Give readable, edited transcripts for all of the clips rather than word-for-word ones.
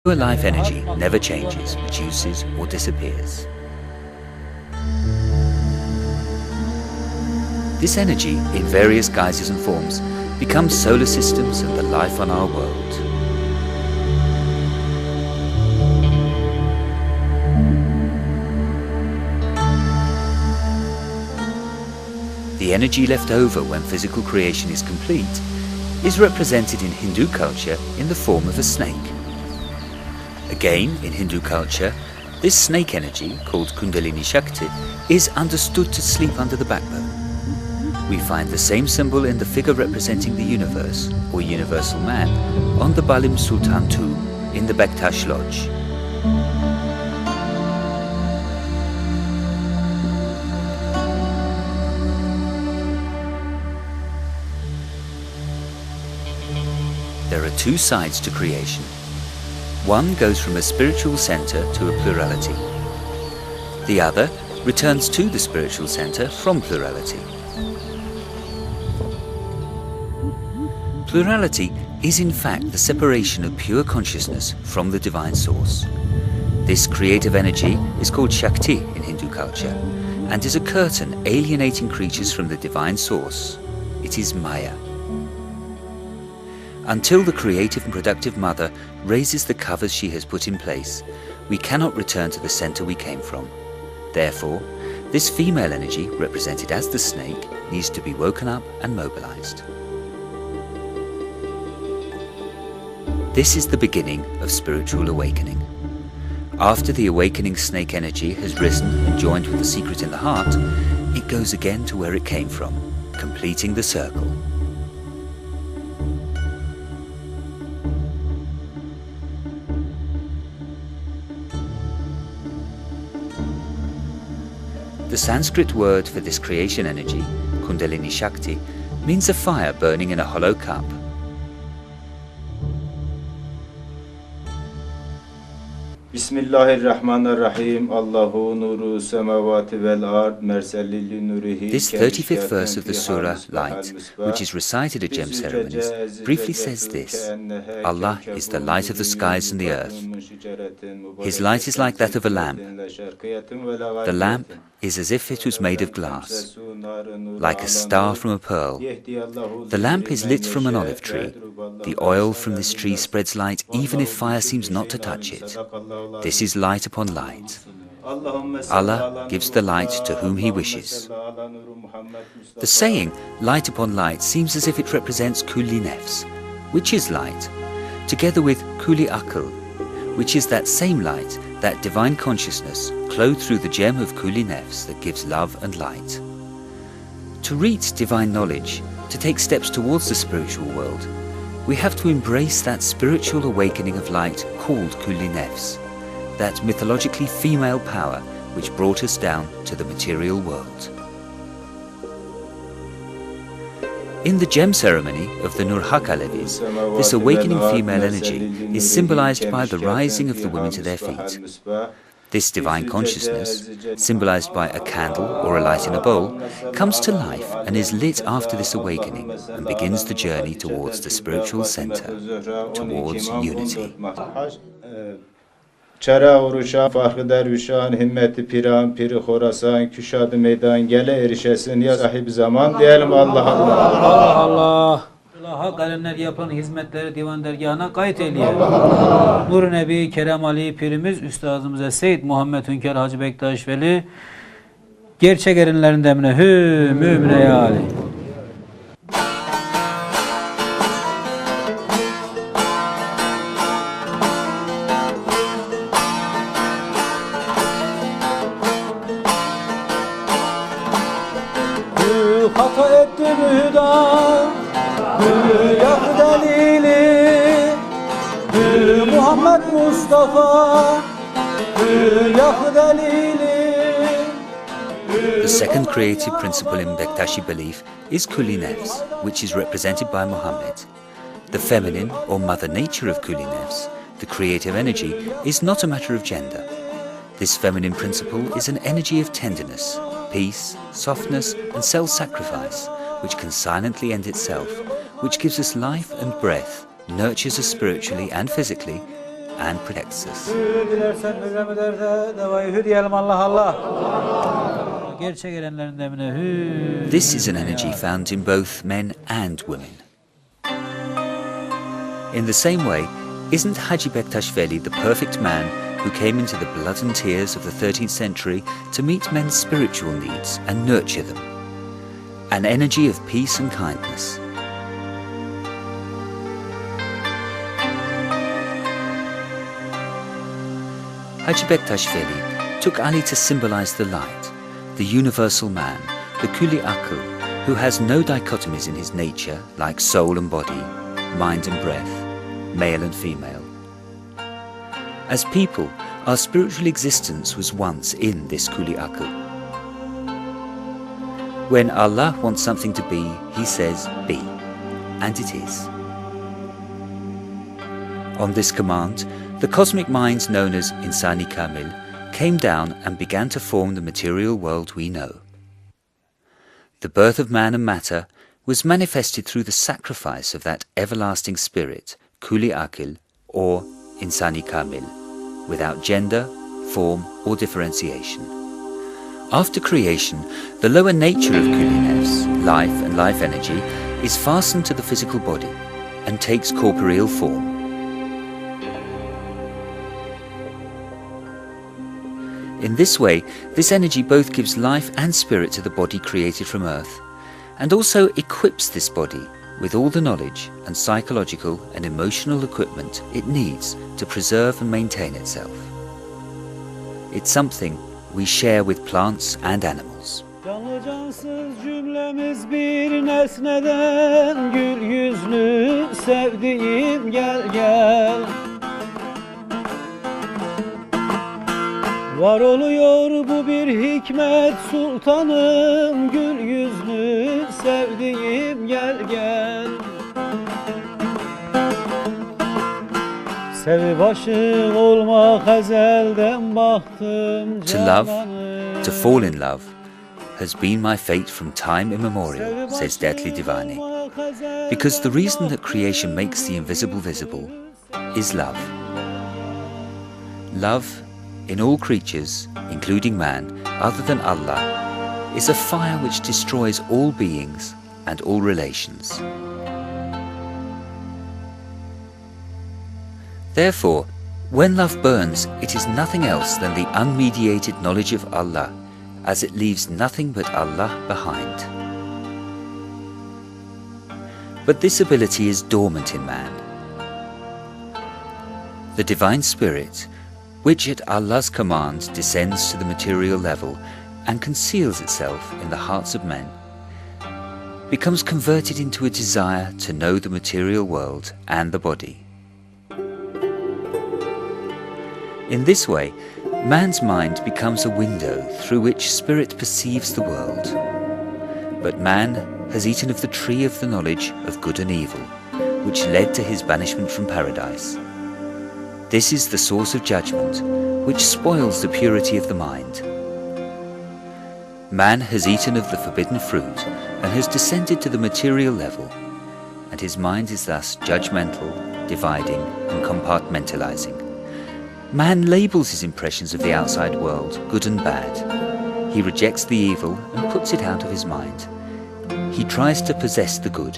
Pure life energy never changes, reduces or disappears. This energy, in various guises and forms, becomes solar systems and the life on our world. The energy left over when physical creation is complete is represented in Hindu culture in the form of a snake. Again, in Hindu culture, this snake energy, called Kundalini Shakti, is understood to sleep under the backbone. We find the same symbol in the figure representing the universe, or universal man, on the Balim Sultan tomb in the Bektasi lodge. There are two sides to creation. One goes from a spiritual center to a plurality. The other returns to the spiritual center from plurality. Plurality is in fact the separation of pure consciousness from the divine source. This creative energy is called Shakti in Hindu culture and is a curtain alienating creatures from the divine source. It is Maya. Until the creative and productive mother raises the covers she has put in place, we cannot return to the center we came from. Therefore, this female energy, represented as the snake, needs to be woken up and mobilized. This is the beginning of spiritual awakening. After the awakening snake energy has risen and joined with the secret in the heart, it goes again to where it came from, completing the circle. The Sanskrit word for this creation energy, Kundalini Shakti, means a fire burning in a hollow cup. Bismillahirrahmanirrahim. Allahu nuru semawati vel ard mersellil nurihi. This 35th verse of the surah, Light, which is recited at gem ceremonies, briefly says this: Allah is the light of the skies and the earth. His light is like that of a lamp. The lamp is as if it was made of glass, like a star from a pearl. The lamp is lit from an olive tree. The oil from this tree spreads light even if fire seems not to touch it. This is light upon light. Allah gives the light to whom He wishes. The saying, light upon light, seems as if it represents Kulli Nefs, which is light, together with Kulli Akal, which is that same light, that divine consciousness, clothed through the gem of Kulli Nefs that gives love and light. To reach divine knowledge, to take steps towards the spiritual world, we have to embrace that spiritual awakening of light called Kulli Nefs, that mythologically female power which brought us down to the material world. In the gem ceremony of the Nurhak Alevis, this awakening female energy is symbolized by the rising of the women to their feet. This divine consciousness, symbolized by a candle or a light in a bowl, comes to life and is lit after this awakening and begins the journey towards the spiritual center, towards unity. Çara uruşa farkı dervişan himmeti piran piri Khorasan küşadı meydan gele erişesin ya sahip zaman diyelim Allah Allah. Allah Allah. Hak erenler yapılan hizmetleri divan dergahına kayıt eyleyelim. Nur Nebi Kerem Ali Pirimiz Üstazımız Seyyid Muhammed Hünkar Hacı Bektaş Veli gerçek erinlerin demine hü mümine ya Ali. Hata ettim hüda yak delili Muhammed Mustafa yak delili. The second creative principle in Bektasi belief is Kulli Nefs, which is represented by Muhammad. The feminine or mother nature of Kulli Nefs, the creative energy, is not a matter of gender. This feminine principle is an energy of tenderness, peace, softness and self-sacrifice, which can silently end itself, which gives us life and breath, nurtures us spiritually and physically, and protects us. Dilersen Hürrem eder de devayı hü diyelim Allah Allah. Gerçek erenlerin demine hü. This is an energy found in both men and women. In the same way, isn't Haji Bektashveli the perfect man who came into the blood and tears of the 13th century to meet men's spiritual needs and nurture them? An energy of peace and kindness. Haji Bektashveli took Ali to symbolize the light, the universal man, the Kuli Akıl, who has no dichotomies in his nature like soul and body, mind and breath, male and female. As people, our spiritual existence was once in this Kuli Akıl. When Allah wants something to be, He says, be, and it is. On this command, the cosmic minds known as Insani Kamil came down and began to form the material world we know. The birth of man and matter was manifested through the sacrifice of that everlasting spirit, Kuli Akıl, or Insani Kamil, without gender, form or differentiation. After creation, the lower nature of Kuli Nefs, life and life energy, is fastened to the physical body and takes corporeal form. In this way, this energy both gives life and spirit to the body created from earth, and also equips this body with all the knowledge and psychological and emotional equipment it needs to preserve and maintain itself. It's something we share with plants and animals. Canlı cansız cümlemiz bir nesneden, gül yüzlü sevdiğim gel gel. Var oluyor bu bir hikmet sultanım, gül yüzlü sevdiğim gel gel. Sevip aşık olmak ezelden baktım To love, to fall in love, has been my fate from time immemorial, says Deadly Divani, because the reason that creation makes the invisible visible is love. Love in all creatures, including man, other than Allah, is a fire which destroys all beings and all relations. Therefore, when love burns, it is nothing else than the unmediated knowledge of Allah, as it leaves nothing but Allah behind. But this ability is dormant in man. The Divine Spirit, which at Allah's command descends to the material level and conceals itself in the hearts of men, becomes converted into a desire to know the material world and the body. In this way, man's mind becomes a window through which spirit perceives the world. But man has eaten of the tree of the knowledge of good and evil, which led to his banishment from paradise. This is the source of judgment, which spoils the purity of the mind. Man has eaten of the forbidden fruit and has descended to the material level, and his mind is thus judgmental, dividing and compartmentalizing. Man labels his impressions of the outside world good and bad. He rejects the evil and puts it out of his mind. He tries to possess the good.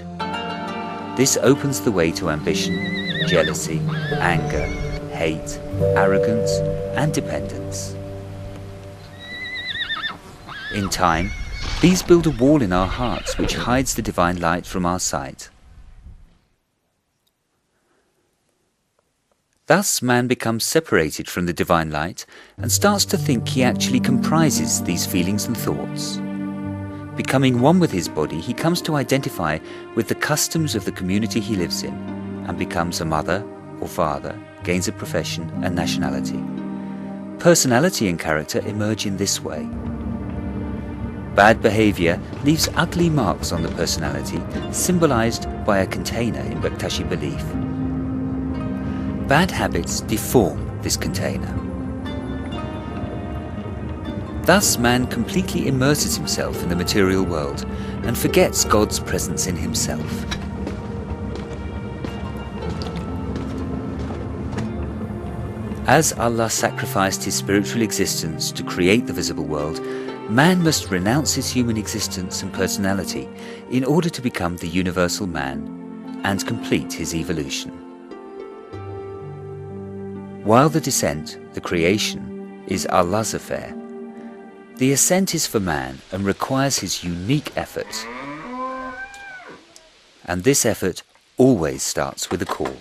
This opens the way to ambition, jealousy, anger, hate, arrogance, and dependence. In time, these build a wall in our hearts which hides the divine light from our sight. Thus man becomes separated from the divine light and starts to think he actually comprises these feelings and thoughts. Becoming one with his body, he comes to identify with the customs of the community he lives in and becomes a mother or father, gains a profession and nationality. Personality and character emerge in this way. Bad behavior leaves ugly marks on the personality, symbolized by a container in Bektasi belief. Bad habits deform this container. Thus man completely immerses himself in the material world and forgets God's presence in himself. As Allah sacrificed his spiritual existence to create the visible world, man must renounce his human existence and personality in order to become the universal man and complete his evolution. While the descent, the creation, is Allah's affair, the ascent is for man and requires his unique effort. And this effort always starts with a call.